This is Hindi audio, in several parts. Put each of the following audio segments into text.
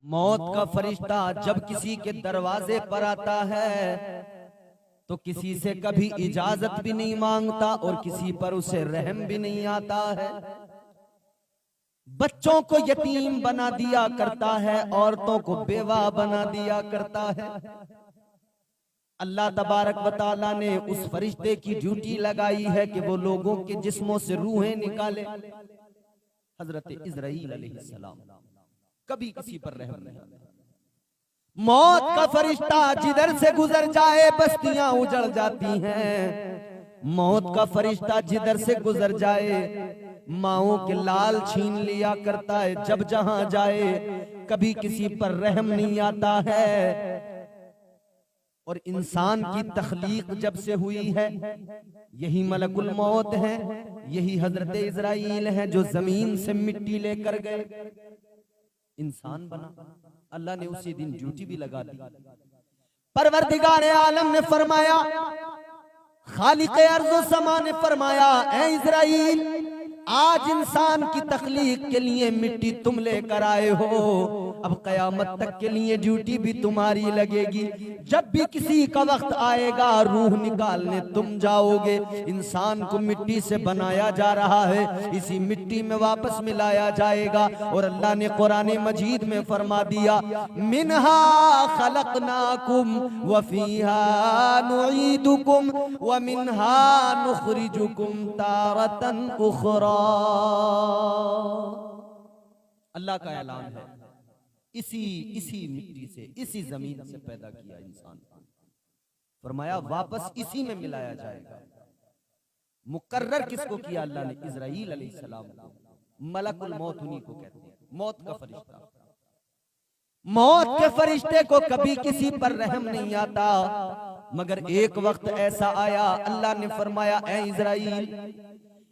मौत का फरिश्ता जब किसी के दरवाजे पर आता है तो किसी से कभी इजाजत भी नहीं मांगता और किसी पर उसे रहम भी नहीं आता है। बच्चों को यतीम बना दिया करता है, औरतों को बेवा बना दिया करता है। अल्लाह तबारक व तआला ने उस फरिश्ते की ड्यूटी लगाई है कि वो लोगों के जिस्मों से रूहें निकाले। हजरत इजराइल अलैहिस्सलाम कभी किसी पर रहम नहीं आता। मौत का फरिश्ता जिधर से गुजर जाए बस्तियां उजड़ जाती हैं। मौत का फरिश्ता जिधर से गुजर जाए माओं के लाल छीन लिया करता है। जब जहां जाए कभी किसी पर रहम नहीं आता है। और इंसान की तख्लीक जब से हुई है यही मलकुल मौत है, यही हजरत इजराइल है जो जमीन से मिट्टी लेकर गए, इंसान बना। अल्लाह ने उसी दिन ड्यूटी भी लगा दी। परवरदिगार आलम ने फरमाया, खालिक अर्ज़ समा ने फरमाया, ऐ इजराइल आज इंसान की तख्लीक के लिए मिट्टी तुम लेकर आए हो, अब कयामत तक के लिए ड्यूटी भी तुम्हारी लगेगी। जब भी किसी का वक्त आएगा रूह निकालने तुम जाओगे। इंसान को मिट्टी से बनाया जा रहा है, इसी मिट्टी में वापस मिलाया जाएगा। और अल्लाह ने कुरान मजीद में फरमा दिया, मिनहा खलकनाकुम व फीहा नुईदुकुम व मिनहा नुखरिजुकुम तारतन उखरा। अल्लाह का ऐलान है, इसी मिट्टी से, इसी जमीन से पैदा किया इंसान को। फरमाया वापस इसी में मिलाया जाएगा। मुकर्रर किसको किया अल्लाह ने? इजराइल अलैहिस्सलाम को। मलकुल मौत उन्हीं को कहते हैं, मौत का फरिश्ता। मौत के फरिश्ते को कभी किसी पर रहम नहीं आता, मगर एक वक्त ऐसा आया अल्लाह ने फरमाया, ऐ इजराइल,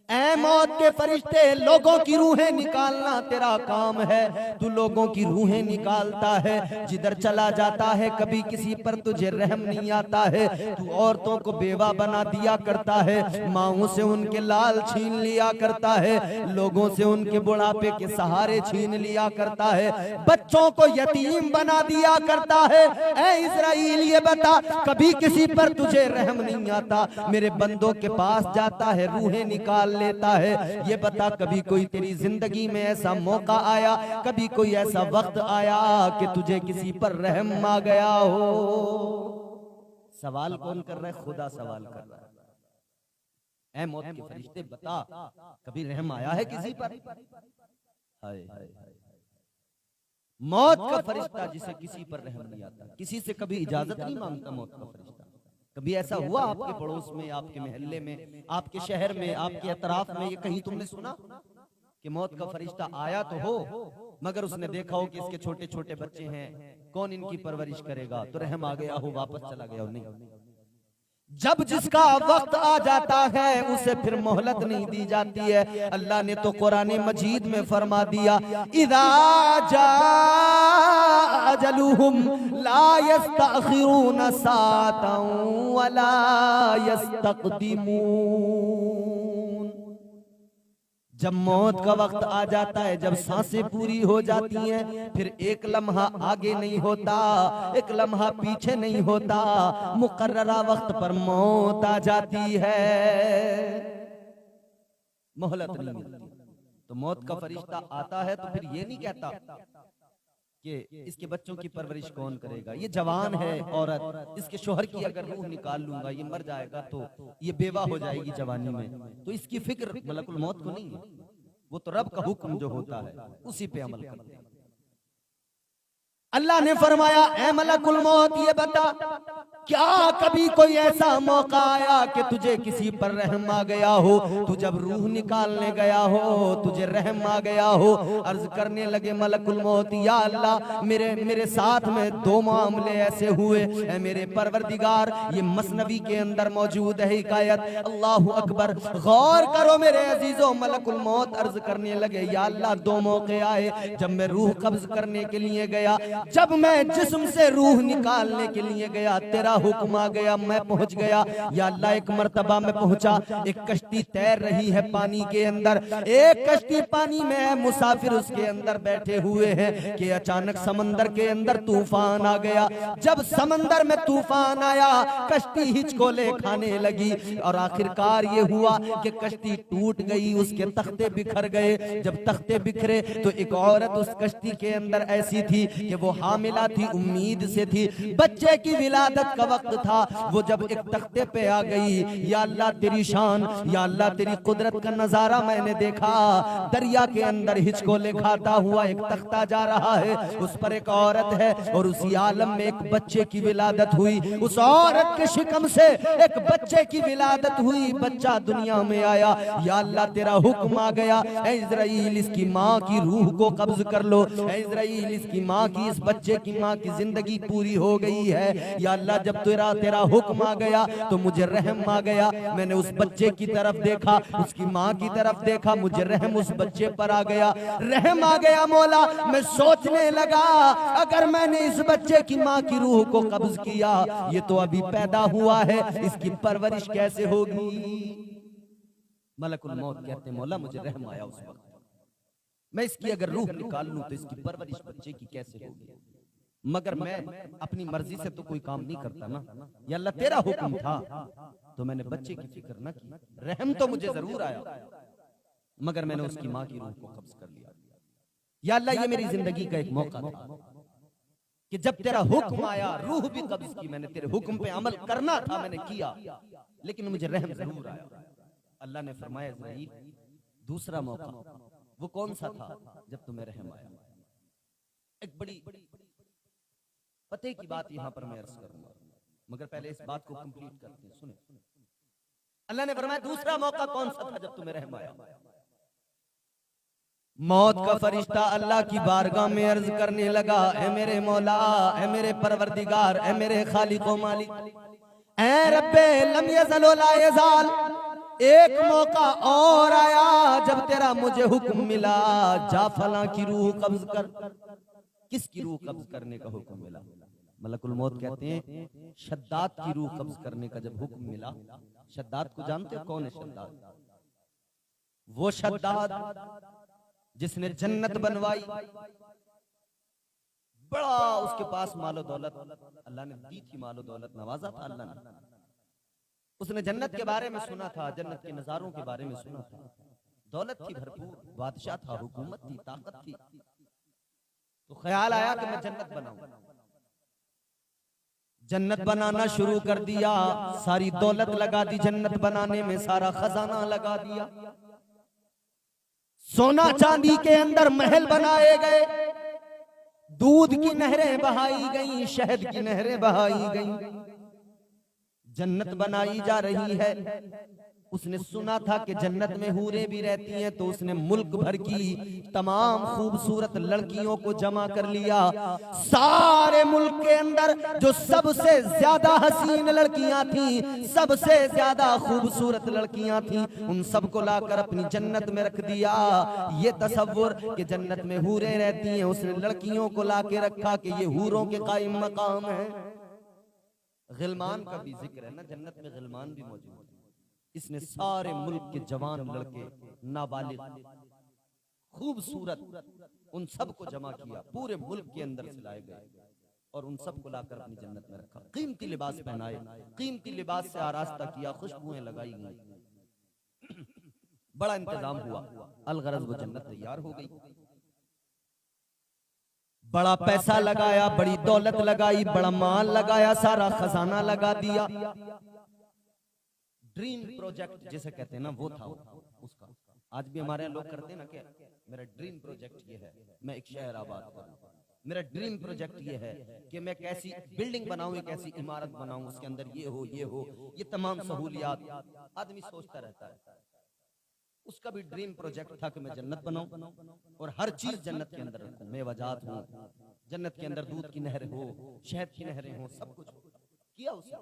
ऐ मौत के फरिश्ते, लोगों की रूहें निकालना तेरा काम है। तू लोगों की रूहें निकालता है, जिधर चला जाता है कभी किसी पर तुझे रहम नहीं आता है। तू औरतों को बेवा बना दिया करता है, माओं से उनके लाल छीन लिया करता है, लोगों से उनके बुढ़ापे के सहारे छीन लिया करता है, बच्चों को यतीम बना दिया करता है। ऐ इजराइल ये बता, कभी किसी पर तुझे रहम नहीं आता? मेरे बंदों के पास जाता है, रूहें निकाल लेता है। ये बता, कभी कोई तेरी जिंदगी में ऐसा मौका आया, कभी कोई ऐसा वक्त आया कि तुझे किसी पर रहम आ गया हो? सवाल कौन कर रहा है? खुदा सवाल कर रहा है। ऐ मौत के फरिश्ते बता, कभी रहम आया है किसी पर? हाय मौत का फरिश्ता जिसे किसी पर रहम नहीं आता, किसी से कभी इजाजत नहीं मांगता मौत का फरिश्ता। कभी ऐसा हुआ आपके पड़ोस में, आपके मोहल्ले में, आपके शहर में, आपके अतराफ में, ये कहीं तुमने सुना कि मौत का फरिश्ता आया तो हो, मगर उसने देखा हो कि इसके छोटे छोटे बच्चे हैं, कौन इनकी परवरिश करेगा, तो रहम आ गया हो, वापस चला गया हो? नहीं। जब जिसका वक्त आ जाता है उसे फिर मोहलत नहीं दी जाती है। अल्लाह ने तो कुरान मजीद में फरमा दिया, इज़ा जाअ अजलुहुम ला यस्तअखिरून साअतन वला यस्तक़दिमून। जब मौत का वक्त आ जाता है, जब सांसें पूरी हो जाती हैं, फिर एक लम्हा आगे नहीं होता, एक लम्हा पीछे नहीं होता, मुकर्ररा वक्त पर मौत आ जाती है, मोहलत नहीं मिलती। तो मौत का फरिश्ता आता है तो फिर ये नहीं कहता कि इसके बच्चों की परवरिश कौन करेगा, ये जवान है औरत, इसके शोहर की अगर रूह निकाल लूंगा, ये मर जाएगा तो ये बेवा हो जाएगी जवानी में, तो इसकी फिक्र मलकुल मौत को नहीं है। वो तो रब का हुक्म जो होता है उसी पे अमल करते हैं। अल्लाह ने फरमाया, ऐ मलकुल मौत ये बता, क्या कभी कोई ऐसा मौका आया कि तुझे किसी पर रहम आ गया हो? तू जब रूह निकालने गया हो तुझे रहम आ गया हो? अर्ज करने लगे मलकुल मौत, या अल्लाह मेरे साथ में दो मामले ऐसे हुए। ऐ मेरे परवरदिगार, ये मसनवी के अंदर मौजूद है हिकायत, अल्लाह अकबर, गौर करो मेरे अजीजों। मलकुल मौत अर्ज करने लगे, या अल्लाह दो मौके आए जब मैं रूह कब्ज करने के लिए गया, जब मैं जिस्म से रूह निकालने के लिए गया, तेरा हुक्म आ गया, मैं पहुंच गया। या अल्लाह एक मर्तबा में पहुंचा, एक कश्ती तैर रही है पानी के अंदर, एक कश्ती पानी में है, मुसाफिर उसके अंदर बैठे हुए हैं कि अचानक समंदर के अंदर तूफान आ गया। जब समंदर में तूफान आया, कश्ती हिचकोले खाने लगी और आखिरकार ये हुआ कि कश्ती टूट गई, उसके तख्ते बिखर गए। जब तख्ते बिखरे तो एक औरत उस कश्ती के अंदर ऐसी थी कि वो हामिला थी, उम्मीद से थी, बच्चे की विलादत का वक्त था। वो जब एक तख्ते पे आ गई, या अल्लाह तेरी शान, या अल्लाह तेरी कुदरत का नजारा मैंने देखा। दरिया के अंदर हिचकोले खाता हुआ एक तख्ता जा रहा है, उस पर एक औरत है और उसी आलम में एक बच्चे की विलादत हुई। उस औरत के शिकम से एक बच्चे की विलादत हुई, बच्चा दुनिया में आया। या अल्लाह तेरा हुक्म आ गया, ऐ इज़राइल इसकी माँ की रूह को कब्ज कर लो, ऐ इज़राइल इसकी माँ की, इस बच्चे की माँ की जिंदगी पूरी हो गई है। या अल्लाह जब तेरा हुक्म आ गया तो मुझे रहम आ गया। मैंने उस बच्चे की तरफ देखा, उसकी माँ की तरफ देखा, मुझे रहम उस बच्चे पर आ गया, रहम आ गया मौला। मैं सोचने लगा, अगर मैंने इस बच्चे की माँ की रूह को कब्ज किया, ये तो अभी पैदा हुआ है, इसकी परवरिश कैसे होगी। मलकुल मौत कहते हैं, मौला मुझे रहम आया उस वक्त, मैं इसकी अगर रूह निकाल लूं तो इसकी परवरिश बच्चे की कैसे होगी। मगर मैं अपनी मर्जी से तो कोई काम नहीं करता ना, या अल्लाह तेरा हुक्म था तो मैंने बच्चे की फिक्र ना की। रहम तो मुझे जरूर आया, मगर मैंने उसकी माँ की रूह को कब्ज कर लिया। या अल्लाह ये मेरी जिंदगी का एक मौका था कि जब तेरा हुक्म आया, रूह भी कब्ज की, मैंने तेरे हुक्म पे अमल करना था, मैंने किया, लेकिन मुझे रहम जरूर आया। अल्लाह ने फरमाया, इज़राइल दूसरा मौका वो कौन सा था जब तुम्हें रहम आया। एक बड़ी पते की बात यहां पर मैं अर्ज करूंगा, मगर पहले इस बात को कंप्लीट करते हैं। सुने, अल्लाह ने फरमाया दूसरा मौका कौन सा था जब तुम्हें रहम आया। मौत का फरिश्ता अल्लाह की बारगाह में अर्ज करने लगा, ऐ मेरे मौला, ऐ मेरे परवरदिगार, ऐ मेरे खालिक व मालिक, ऐ रब्बे लम यज़ल व ला यज़ाल, एक मौका और आया जब तेरा मुझे हुक्म मिला, जा फलां की रूह कब्ज कर। किसकी रूह कब्ज करने का हुक्म मिला। मलकुल मौत कहते हैं शद्दाद की रूह कब्ज करने का जब हुक्म मिला। शद्दाद को जानते हो कौन है शद्दाद? वो शद्दाद जिसने जन्नत बनवाई, बड़ा उसके पास मालो दौलत अल्लाह ने दी थी, मालो दौलत नवाजा था अल्लाह ने। उसने जन्नत के बारे में सुना था, जन्नत के नजारों के बारे में सुना था, दौलत थी भरपूर, बादशाह था, हुकूमत थी, ताकत थी, तो ख्याल आया कि मैं जन्नत बनाऊं। जन्नत बनाना शुरू कर दिया, सारी दौलत लगा दी जन्नत बनाने में, सारा खजाना लगा दिया, सोना चांदी के अंदर महल बनाए गए, दूध की नहरें बहाई गई, शहद की नहरें बहाई गई, जन्नत बनाई जा रही है। उसने सुना था कि जन्नत में हूरें भी रहती हैं, तो उसने मुल्क भर की तमाम खूबसूरत लड़कियों को जमा कर लिया। सारे मुल्क के अंदर जो सबसे ज्यादा हसीन लड़कियां थीं, सबसे ज्यादा खूबसूरत लड़कियां थीं, उन सबको लाकर अपनी जन्नत में रख दिया। ये तसव्वुर कि जन्नत में हूरें रहती हैं, उसने लड़कियों को लाके रखा कि ये हूरों के कायम मकाम है। गिलमान का भी जिक्र है ना, जन्नत में गिलमान भी मौजूद है। इसने सारे मुल्क के जवान लड़के, नाबालिग, खूबसूरत, उन सबको जमा किया, पूरे मुल्क के अंदर से लाए गए और उन सबको लाकर अपनी जन्नत में रखा। कीमती लिबास पहनाए, कीमती लिबास से आरास्ता किया, खुशबुएं लगाई गई, बड़ा इंतजाम हुआ। अलगरज वो जन्नत तैयार हो गई। बड़ा पैसा लगाया, बड़ी दौलत लगाई, बड़ा माल लगाया, सारा खजाना लगा दिया। ड्रीम प्रोजेक्ट जिसे कहते हैं ना, वो था उसका। आज भी हमारे लोग करते हैं ना कि मेरा ड्रीम प्रोजेक्ट ये है, मैं एक शहर आबाद करूं, मेरा ड्रीम प्रोजेक्ट ये है कि मैं कैसी बिल्डिंग बनाऊं, एक ऐसी इमारत बनाऊं, उसके अंदर ये हो, ये हो, ये तमाम सहूलियात आदमी सोचता रहता है। उसका भी ड्रीम प्रोजेक्ट था कि मैं जन्नत बनाऊं और हर चीज जन्नत के अंदर रखूं, मेवाजात हो, जन्नत के अंदर दूध की नहर हो, शहद की नहरें हो, सब कुछ किया उसने।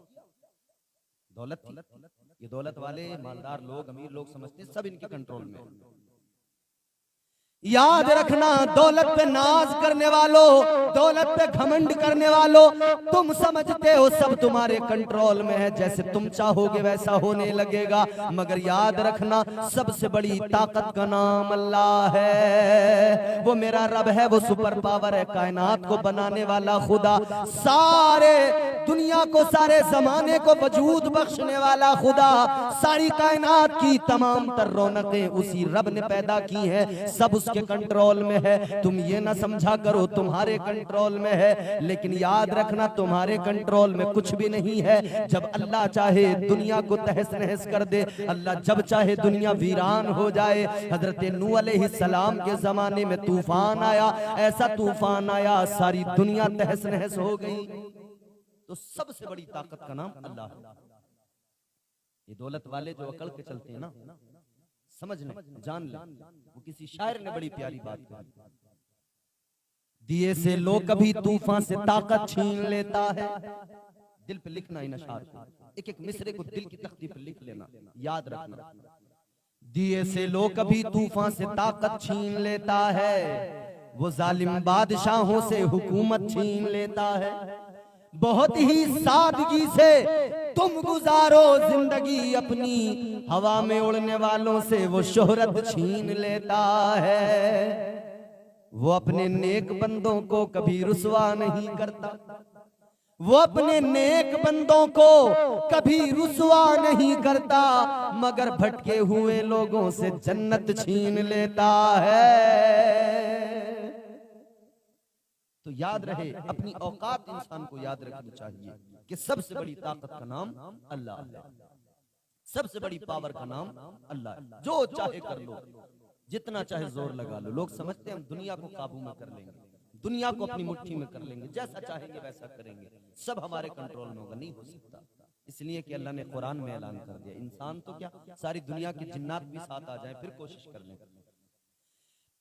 दौलत थी, ये दौलत वाले मालदार लोग, अमीर लोग समझते सब इनके कंट्रोल में। याद रखना, दौलत पे नाज करने वालों, दौलत पे घमंड करने वालों, तुम समझते हो सब तुम्हारे कंट्रोल में है, जैसे तुम चाहोगे वैसा होने लगेगा। मगर याद रखना, सबसे बड़ी ताकत का नाम अल्लाह है। वो मेरा रब है, वो सुपर पावर है, कायनात को बनाने वाला खुदा, सारे दुनिया को, सारे जमाने को वजूद बख्शने वाला खुदा, सारी कायनात की तमाम तर रौनकें उसी रब ने पैदा की हैं, सब उसके कंट्रोल में है। तुम ये ना समझा करो तुम्हारे कंट्रोल में है, लेकिन याद रखना तुम्हारे कंट्रोल में कुछ भी नहीं है। जब अल्लाह चाहे दुनिया को तहस नहस कर दे, अल्लाह जब चाहे दुनिया वीरान हो जाए। हजरत नूह अलैहिस्सलाम के जमाने में तूफान आया, ऐसा तूफान आया सारी दुनिया तहस नहस हो गई। तो सबसे बड़ी ताकत का नाम अल्लाह है। ये दौलत वाले जो अकड़ के चलते हैं ना, समझ लें, जान लें, वो किसी शायर ने बड़ी प्यारी बात कही, दिए से लो कभी तूफान से ताकत छीन लेता है। दिल पे लिखना इन अशार को, एक एक मिसरे को दिल की तख्ती पर लिख लेना, याद रखना। दिए से लो कभी तूफान से ताकत छीन लेता है, वो जालिम बादशाहों से हुकूमत छीन लेता है। बहुत ही सादगी से तुम गुजारो जिंदगी अपनी, हवा में उड़ने वालों से वो शोहरत छीन लेता है। वो अपने नेक बंदों को कभी रुसवा नहीं करता, वो अपने नेक बंदों को कभी रुसवा नहीं करता, मगर भटके हुए लोगों से जन्नत छीन लेता है। तो याद रहे, अपनी औकात इंसान को याद रखनी चाहिए कि सबसे बड़ी ताकत का नाम अल्लाह है, सबसे बड़ी पावर का नाम अल्लाह है। जो चाहे कर लो, जितना चाहे जोर लगा लो। लोग समझते हैं हम दुनिया को काबू में कर लेंगे, दुनिया को अपनी मुट्ठी में कर लेंगे, जैसा चाहेंगे वैसा करेंगे, सब हमारे कंट्रोल में होगा। नहीं हो सकता, इसलिए कि अल्लाह ने कुरान में ऐलान कर दिया, इंसान तो क्या सारी दुनिया के जिन्नात भी साथ आ जाएं, फिर कोशिश कर लें।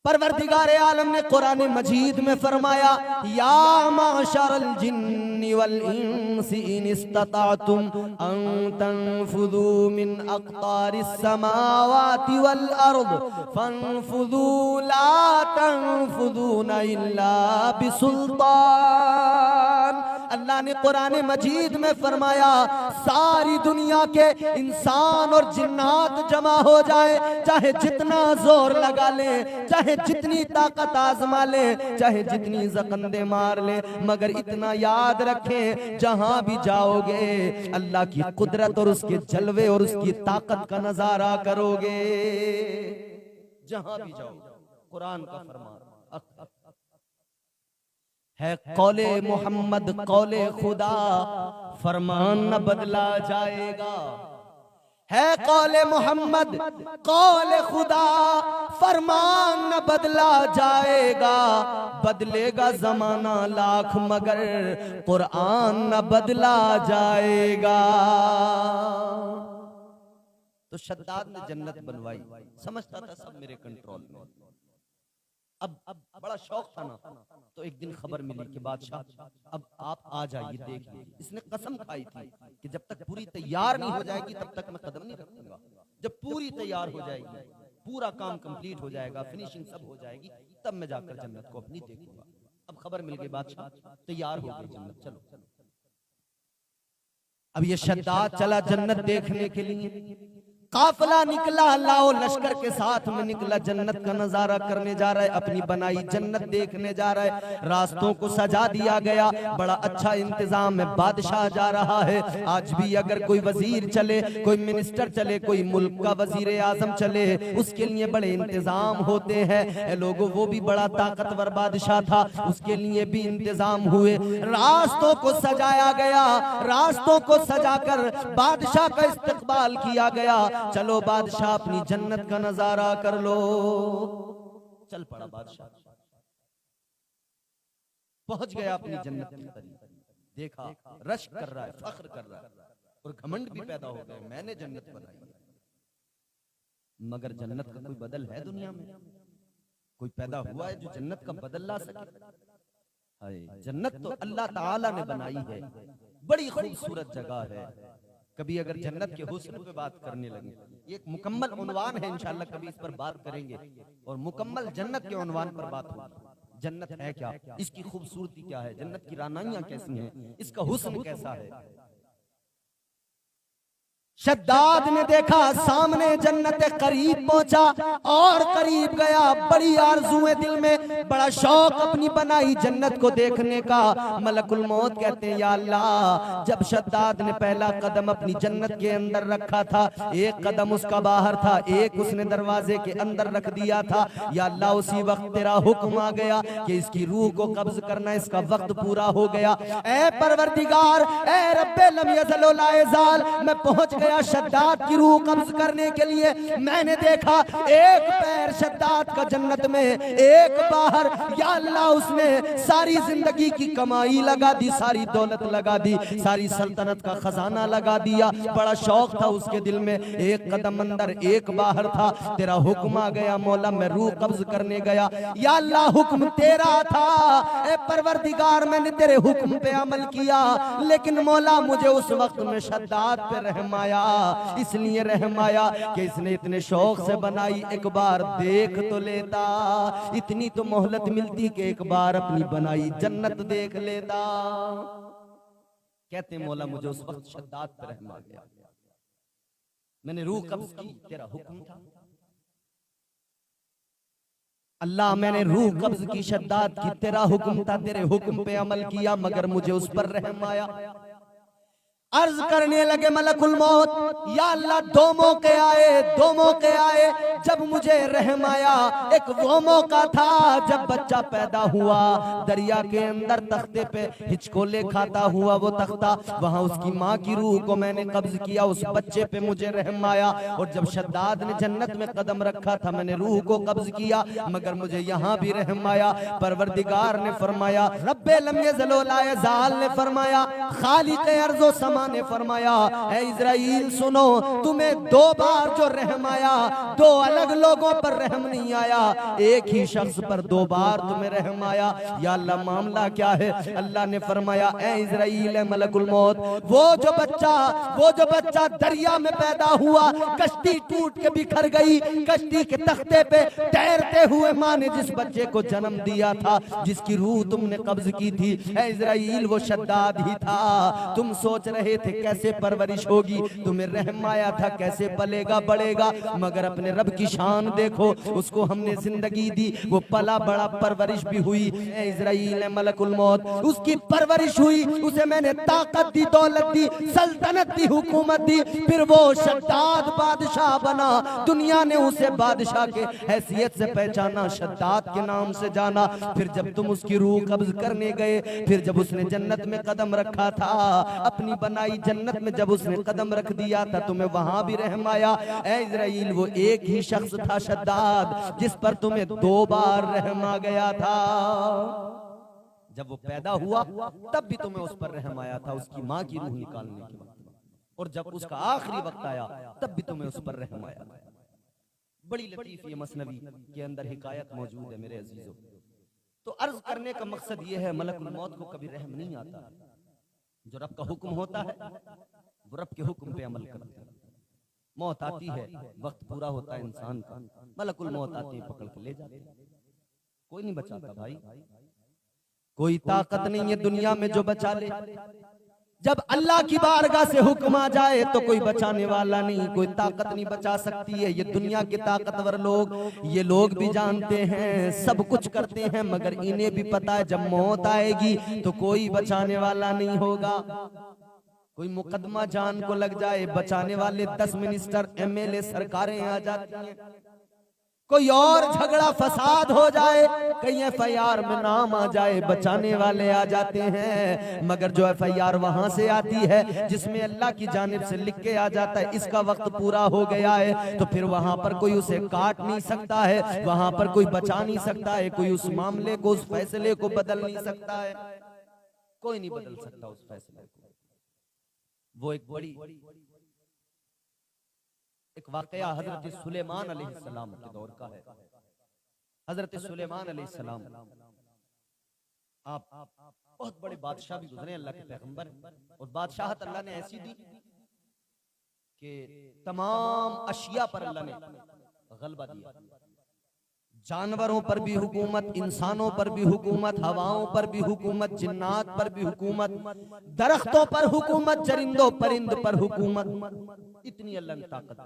परवरदिगारे आलम ने कुरान मजीद में फरमाया, या माशरल जिन्नि वल इंसी इन इस्तताअतुम अन तनफुदू मिन अक़तारिस समावाति वल अर्द फनफुदू ला तनफुदूना इल्ला बिसुल्तान। अल्लाह ने कुरान मजीद में फरमाया, सारी दुनिया के इंसान और जिन्नात जमा हो जाए, चाहे जितना जोर लगा ले, चाहे जितनी ताकत आजमा ले, चाहे जितनी जकंदे मार ले, मगर इतना याद रखें, जहां भी जाओगे अल्लाह की कुदरत और उसके जलवे और उसकी ताकत का नजारा करोगे। जहां भी जाओ, कुरान का फरमान है, कौले मोहम्मद कौले खुदा, फरमान न बदला जाएगा। है कौले मोहम्मद कौले खुदा, फरमान न बदला जाएगा। बदलेगा जमाना लाख मगर कुरान न बदला जाएगा। तो शद्दाद ने जन्नत बनवाई, समझता था सब मेरे कंट्रोल में। अब बड़ा शौक था ना, तो एक दिन खबर मिली कि बादशाह अब आप आ जाइए, देख लीजिए। इसने कसम खाई थी कि जब तक पूरी तैयार नहीं हो जाएगी तब तक मैं कदम नहीं रखूंगा। जब पूरी तैयार हो जाएगी, पूरा काम कंप्लीट हो जाएगा, फिनिशिंग सब हो जाएगी, तब मैं जाकर जन्नत को अपनी देखूंगा। अब खबर मिल गई बादशाह तैयार हो गई जन्नत, चलो। अब ये शद्दाद चला जन्नत देखने के लिए, काफिला निकला, लाओ लश्कर के साथ में निकला, जन्नत का नजारा करने जा रहा है, अपनी बनाई जन्नत देखने जा रहा है। रास्तों को सजा दिया गया, बड़ा अच्छा इंतजाम है, बादशाह जा रहा है। आज भी अगर कोई वजीर चले, कोई मिनिस्टर चले, कोई मुल्क का वजीर आजम चले, उसके लिए बड़े इंतजाम होते हैं लोगों। वो भी बड़ा ताकतवर बादशाह था, उसके लिए भी इंतजाम हुए। रास्तों को सजाया गया, रास्तों को सजाकर बादशाह का इस्तकबाल किया गया। चलो बादशाह अपनी जन्नत का नजारा कर लो। चल पड़ा बादशाह, पहुंच गया अपनी जन्नत के करीब, देखा रश कर रहा है, फख्र कर रहा है और घमंड भी पैदा हो गया, मैंने जन्नत बनाई है। मगर जन्नत का कोई बदल है दुनिया में? कोई पैदा हुआ है जो जन्नत का बदल ला सके? जन्नत तो अल्लाह ताला ने बनाई है, बड़ी खूबसूरत जगह है, कभी अगर जन्नत के हुस्न पे बात करने लगे, ये एक मुकम्मल उन्वान है, इंशाअल्लाह कभी इस पर बात करेंगे और मुकम्मल जन्नत के उन्वान पर बात होगी। जन्नत है क्या, इसकी खूबसूरती क्या है, जन्नत की रानाइयां कैसी हैं, इसका हुस्न कैसा है। शद्दाद ने देखा सामने जन्नत करीब पहुंचा और करीब गया, बड़ी आरज़ुएं दिल में, बड़ा शौक अपनी बनाई जन्नत को देखने का। मलकुल मौत कहते हैं, या अल्लाह, जब शद्दाद ने पहला कदम अपनी जन्नत के अंदर रखा था, एक कदम उसका बाहर था, एक उसने दरवाजे के अंदर रख दिया था, या अल्लाह उसी वक्त तेरा हुक्म आ गया कि इसकी रूह को कब्ज करना, इसका वक्त पूरा हो गया। ऐ परवरदिगार, ऐ रब्बे लम यज़ल व ला यज़ाल, मैं पहुंच गया शद्दाद की रूह कब्ज करने के लिए। मैंने देखा एक पैर शद्दाद का जन्नत में, एक बाहर। या अल्लाह, उसने सारी जिंदगी की कमाई लगा दी, सारी दौलत लगा दी, सारी सल्तनत का खजाना लगा दिया। बड़ा शौक था उसके दिल में, एक कदम अंदर एक बाहर था। तेरा हुक्म आ गया मौला, मैं रूह कब्ज करने गया। या अल्लाह, हुक्म तेरा था, ए परवरदिगार, मैंने तेरे हुक्म पे अमल किया, लेकिन मौला मुझे उस वक्त में शद्दाद पे रहम आया। इसलिए रहम आया कि इसने इतने शौक से बनाई, एक बार देख तो लेता, इतनी तो मोहलत मिलती कि एक बार अपनी बनाई जन्नत देख लेता। कहते हैं मौला मुझे उस वक्त शद्दाद पे रहम आ गया, मैंने रूह कब्ज की, तेरा हुक्म था। अल्लाह, मैंने रूह कब्ज की शद्दाद की, तेरा हुक्म था, तेरे हुक्म पे अमल किया, मगर मुझे उस पर रहम आया। अर्ज करने लगे मलकुल मौत, या अल्लाह, दो मौके आए, दो मौके आए जब मुझे रहम आया। एक वो मौका था जब बच्चा पैदा हुआ, दरिया के अंदर तख्ते पे हिचकोले खाता हुआ वो तख्ता, वहां उसकी माँ की रूह को मैंने कब्ज किया, उस बच्चे पे मुझे रहम आया। और जब शद्दाद ने जन्नत में कदम रखा था, मैंने रूह को कब्ज किया, मगर मुझे यहाँ भी रहम आया। परवरदिगार ने फरमाया, रब्बे लम यज़ल व ला यज़ाल ने फरमाया, खालिक़े अर्ज़ व समा ने फरमाया, ऐ इज़राइल सुनो, तुम्हें दो बार जो रहम आया, दो अलग लोगों पर रहम नहीं आया, एक ही शख्स पर दो बार तुम्हें रहम आया। या अल्लाह, मामला क्या है? अल्लाह ने फरमाया, ऐ इज़राइल, ऐ मलकुल मौत, वो जो बच्चा दरिया में पैदा हुआ, कश्ती टूट के बिखर गई, कश्ती के तख्ते पे तैरते हुए माँ ने जिस बच्चे को जन्म दिया था, जिसकी रूह तुमने कब्ज की थी, ऐ इज़राइल, वो शद्दाद ही था। तुम सोच रहे थे कैसे परवरिश होगी, तुम्हें रहम आया था कैसे पलेगा बढ़ेगा, मगर अपने रब की शान देखो, उसको हमने जिंदगी दी, वो पला बड़ा, परवरिश भी हुई। ऐ इज़राइल, मलकुल मौत, उसकी परवरिश हुई, उसे मैंने ताकत दी, दौलत दी, सल्तनत दी, हुकूमत दी, फिर वो शद्दाद बादशाह बना। दुनिया ने उसे बादशाह के हैसियत से पहचाना, शद्दाद के नाम से जाना। फिर जब तुम उसकी रूह कब्ज करने गए, फिर जब उसने जन्नत में कदम रखा था, अपनी बनाई जन्नत में जब उसने कदम रख दिया था, तुम्हें वहां भी रहम आया। ऐ इज़राइल, वो एक ही शख्स था शद्दाद, जिस पर तुम्हें दो बार रहम आ गया था। जब वो पैदा हुआ तब भी तुम्हें उस पर रहम आया था, उसकी माँ की रूह निकालने के वक्त, और जब उसका आखिरी वक्त आया तब भी तुम्हें उस पर रहम आया। बड़ी लतीफ ये मसनवी के अंदर हिकायत मौजूद है मेरे अजीजों। तो अर्ज करने का मकसद ये है, मलकुल मौत को कभी रहम नहीं आता। जो रब का हुक्म होता है वो रब के हुक्म पे अमल करता है। मौत आती है, वक्त पूरा होता है इंसान का, मलकुल मौत आती है, पकड़ के ले जाते हैं। कोई नहीं बचाता भाई, कोई ताकत नहीं है दुनिया में जो बचा ले। जब अल्लाह की बारगाह से हुक्म आ जाए तो कोई बचाने वाला नहीं, कोई ताकत नहीं बचा सकती है। ये दुनिया के ताकतवर लोग, ये लोग भी जानते हैं, सब कुछ करते हैं, मगर इन्हें भी पता है जब मौत आएगी तो कोई बचाने वाला नहीं होगा। कोई मुकदमा जान को लग जाए, बचाने वाले 10 मिनिस्टर, MLA, सरकारें आ जाती हैं। कोई और झगड़ा फसाद हो जाए, कहीं FIR में नाम आ जाए, बचाने वाले आ जाते हैं। मगर जो FIR वहां से आती है जिसमें अल्लाह की जानिब से लिख के आ जाता है इसका वक्त पूरा हो गया है, तो फिर वहां पर कोई उसे काट नहीं सकता है, वहां पर कोई बचा नहीं सकता है, कोई उस मामले को, उस फैसले को बदल नहीं सकता है। कोई नहीं बदल सकता उस फैसले को। वो एक बड़ी एक वाकया हजरत सुलेमान अलैहिस्सलाम के दौर का है। हजरत सुलेमान अलैहिस्सलाम, आप बहुत बड़े बादशाह भी गुजरे, अल्लाह के पैगंबर, और बादशाहत अल्लाह ने ऐसी दी कि तमाम अशिया पर अल्लाह ने गलबा दिया, जानवरों पर भी हुकूमत, इंसानों पर भी हुकूमत, हवाओं पर भी हुकूमत, जिन्नात पर भी हुकूमत, दरख्तों पर हुकूमत, चरिंदों परिंद पर हुकूमत। इतनी अल्लाह ने ताकत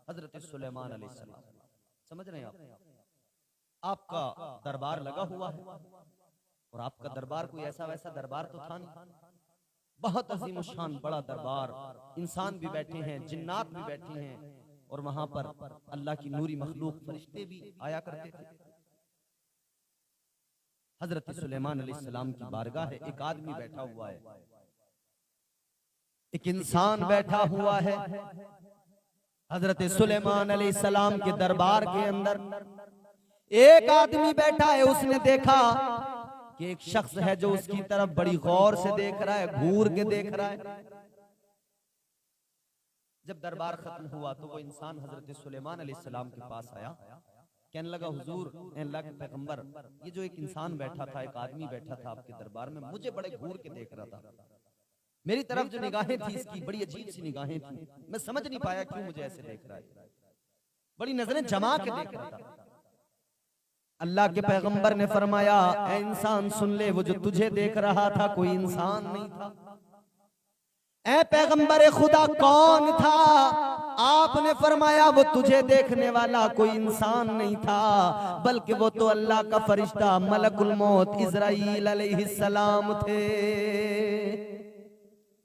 हजरत सुलेमान अलैहिस्सलाम। समझ रहे हैं आप? आपका दरबार लगा हुआ है और आपका दरबार कोई ऐसा वैसा दरबार तो था नहीं, बहुत अजीम शान बड़ा दरबार, इंसान भी बैठे हैं, जिन्नात भी बैठे हैं, और वहां पर अल्लाह की नूरी मखलूक फरिश्ते भी आया करते थे। हजरत सुलेमान अलैहिस्सलाम की बारगाह है, एक आदमी बैठा हुआ है, एक इंसान बैठा हुआ है। हजरत सुलेमान अलैहिस्सलाम के दरबार के अंदर एक आदमी बैठा है। उसने देखा कि एक शख्स है जो उसकी तरफ बड़ी गौर से देख रहा है, घूर के देख रहा है। जब दरबार खत्म हुआ तो वो इंसान हजरत सुलेमान अलैहिस्सलाम के पास आया, कहने लगा, हुजूर, अल्लाह के पैगंबर, ये जो एक इंसान बैठा था, एक आदमी बैठा था आपके दरबार में, मुझे बड़े घूर के देख रहा था। मेरी तरफ जो निगाहें थी इसकी बड़ी अजीब सी निगाहें थी, मैं समझ नहीं पाया क्यों मुझे ऐसे देख रहा है, बड़ी नजरें जमा के देख रहा था। अल्लाह के पैगंबर ने फरमाया, ऐ इंसान सुन ले, वो जो तुझे देख रहा था कोई इंसान नहीं था। ऐ पैगंबर खुदा कौन था? आपने फरमाया वो तुझे देखने वाला कोई इंसान नहीं था, बल्कि वो तो अल्लाह का फरिश्ता मलकुल मौत इज़राइल अलैहिस्सलाम थे।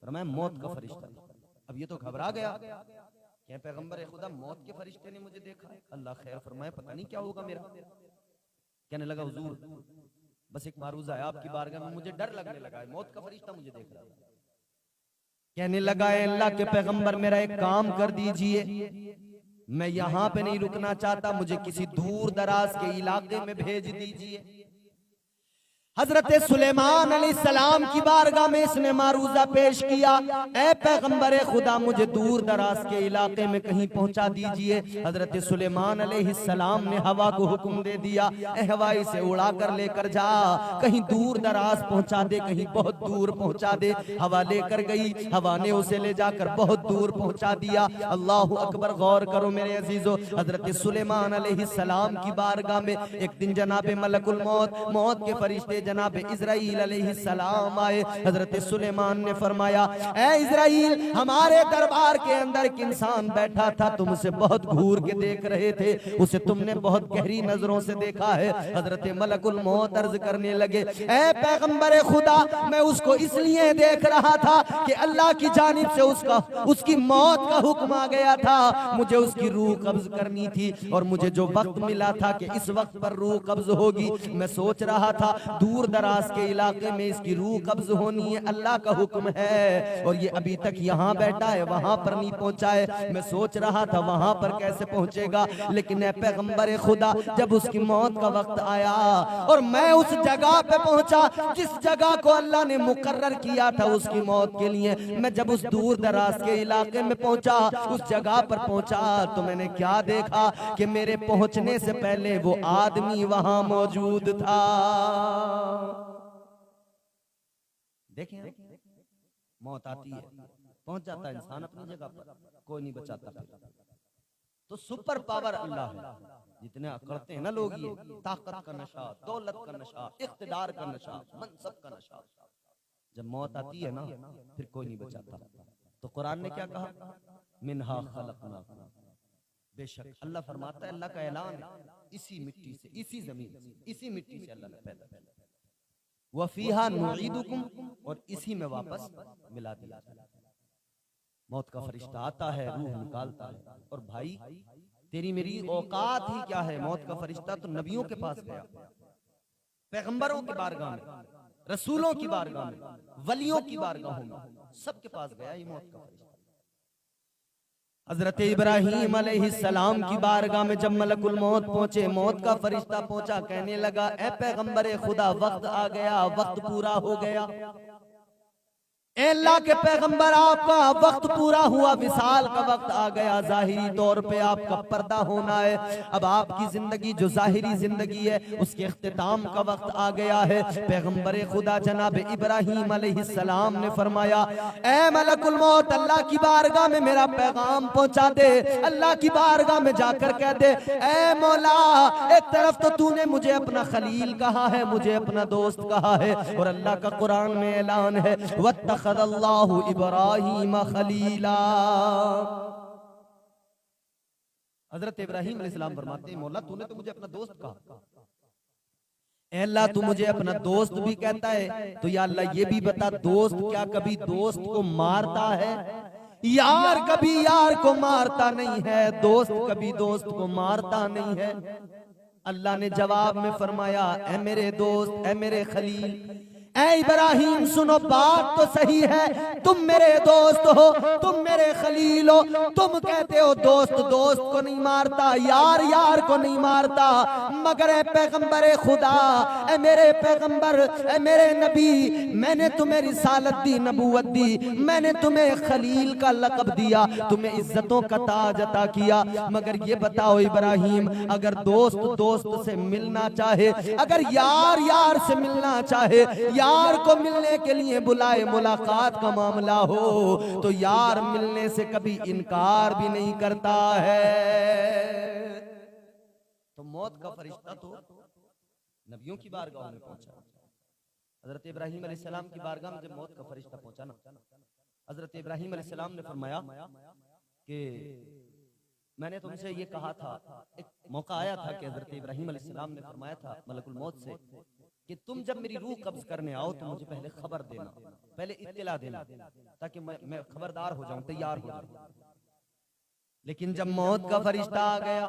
फरमाया मौत का फरिश्ता। अब ये तो घबरा गया, क्या पैगंबर खुदा मौत के फरिश्ते ने मुझे देखा? अल्लाह खैर फरमाया, पता नहीं क्या होगा मेरा। कहने लगा, हुजूर, बस एक मारूजा है आपकी बारगाह में, मुझे डर लगने लगा है, मौत का फरिश्ता मुझे देख रहा है। कहने लगा, अल्लाह के पैगंबर, मेरा एक काम कर दीजिए, मैं यहाँ पे नहीं रुकना चाहता, मुझे किसी दूर दराज के इलाके में भेज दीजिए। हजरत सुलेमान अलैहिस्सलाम की बारगाह में इसने मारूजा पेश किया, ऐ पैगंबर खुदा, मुझे दूर दराज के इलाके में कहीं पहुंचा दीजिए। हजरत सुलेमान अलैहिस्सलाम ने हवा को हुक्म दे दिया, ऐ हवा, इसे उड़ा कर लेकर जा, कहीं दूर दराज पहुंचा दे, कहीं बहुत दूर पहुंचा दे। हवा लेकर गई, हवा ने उसे ले जाकर बहुत दूर पहुंचा दिया। अल्लाह अकबर, गौर करो मेरे अजीजों, हजरत सुलेमान अलैहिस्सलाम की बारगाह में एक दिन जनाब मलकुल मौत, मौत के फरिश्ते जनाब इज़राइल अलैहिस्सलाम आए। हजरत सुलेमान ने फरमाया, ऐ इज़राइल, हमारे दरबार के अंदर एक इंसान बैठा था, तुम उसे बहुत घूर के देख रहे थे, उसे तुमने बहुत गहरी नजरों से देखा है। हजरत मलकुल मौत अर्ज करने लगे, ऐ पैगंबर खुदा, मैं उसको इसलिए देख रहा था कि अल्लाह की जानिब से उसकी मौत का हुक्म आ गया था, मुझे उसकी रूह कब्ज करनी थी, और मुझे जो वक्त मिला था कि इस वक्त पर रूह कब्ज होगी, मैं सोच रहा था दूर दराज के इलाके में इसकी रूह कब्ज होनी है, अल्लाह का हुक्म है, और ये अभी तक यहाँ बैठा है, वहां पर नहीं पहुंचा है। मैं सोच रहा था वहां पर कैसे पहुंचेगा, लेकिन ऐ पैगंबर खुदा, जब उसकी मौत का वक्त आया और मैं उस जगह पे पहुंचा जिस जगह को अल्लाह ने मुकर्रर किया था उसकी मौत के लिए, मैं जब उस दूर दराज के इलाके में पहुंचा, उस जगह पर पहुंचा, तो मैंने क्या देखा कि मेरे पहुंचने से पहले वो आदमी वहां मौजूद था। देखें, मौत आती है, पहुंच जाता है इंसान अपनी जगह पर, कोई नहीं बचाता। तो सुपर पावर अल्लाह है। जितने करते हैं ना लोग ये ताकत का नशा, दौलत का नशा, इख्तिदार का नशा, मनसब का नशा, जब मौत आती है ना फिर कोई नहीं बचाता। तो कुरान ने क्या कहा, मिनहा खलकनाकुम, बेशक अल्लाह फरमाता है, अल्लाह का ऐलान है, इसी मिट्टी से, इसी जमीन से, इसी मिट्टी से अल्लाह ने पैदा किया, वफीहा नुईदुकुम, और इसी में वापस मिला दिया। मौत का फरिश्ता आता है, रूह निकालता है। और भाई, तेरी मेरी औकात ही क्या है? मौत का फरिश्ता तो नबियों के पास गया, पैगंबरों की बारगाह में, रसूलों की बारगाह में, वलियों की बारगाहों में, सबके पास गया ये मौत का फरिश्ता। हजरत इब्राहीम अलैहिस्सलाम की बारगाह में जब मलकुल मौत पहुंचे, मौत का फरिश्ता पहुंचा, कहने लगा, ऐ पैगंबर खुदा, वक्त आ गया, वक्त पूरा हो गया। ए अल्लाह के पैगंबर, आपका वक्त पूरा हुआ, विसाल का वक्त आ गया, जाहिरी तौर पे आपका पर्दा होना है। अब आपकी जिंदगी जो जाहिरी जिंदगी है उसके इख्तिताम का वक्त आ गया है। पैगंबर खुदा जनाब इब्राहीम अलैहिस्सलाम ने फरमाया, ए मलकुल मौत, अल्लाह की बारगाह में मेरा पैगाम पहुंचा दे। अल्लाह की बारगाह में जाकर कह दे, ए मौला, एक तरफ तो तूने मुझे अपना खलील कहा है, मुझे अपना दोस्त कहा है, और अल्लाह का कुरान में ऐलान है, वत्तखज़ल्लाहु इब्राहीम खलीला। हजरत इब्राहीम अलैहिस्सलाम फरमाते हैं, मौला तूने तो मुझे अपना दोस्त कहा, अल्लाह तू मुझे अपना दोस्त भी कहता है, तो या अल्लाह ये भी बता, दोस्त क्या कभी दोस्त को मारता है? यार कभी यार को मारता नहीं है, दोस्त कभी दोस्त को मारता नहीं है। अल्लाह ने जवाब में फरमाया, ए मेरे दोस्त, ए मेरे खलील, ऐ इब्राहीम सुनो, बात तो सही है, तुम मेरे दोस्त हो, तुम मेरे खलील हो, तुम कहते हो दोस्त दोस्त को नहीं मारता, यार यार को नहीं मारता, मगर ए पैगंबर खुदा, ए मेरे पैगंबर, ए मेरे नबी, मैंने तुम्हें रिसालत दी, नबूवत दी, मैंने तुम्हें खलील का लक़ब दिया, तुम्हें इज्जतों का ताज अता किया, मगर ये बताओ इब्राहीम, अगर दोस्त दोस्त से मिलना चाहे, अगर यार यार से मिलना चाहे, यार को मिलने के लिए बुलाए, मुलाकात का मामला हो, तो यार मिलने से कभी इनकार भी नहीं करता है। तो मौत का फरिश्ता तो नबियों की बारगाह में पहुंचा। हजरत इब्राहीम अलैहिस्सलाम की बारगाह में जब मौत का फरिश्ता पहुंचा ना, हजरत इब्राहीम अलैहिस्सलाम ने फरमाया कि मैंने तुमसे ये कहा था, एक मौका आया था कि हजरत इब्राहीम अलैहिस्सलाम ने फरमाया था मलकुल मौत से कि तुम जब मेरी रूह कब्ज करने आओ तो मुझे पहले खबर देना, पहले इत्तिला देना, ताकि मैं खबरदार हो जाऊं, तैयार हो जाऊं। लेकिन जब मौत का फरिश्ता आ गया,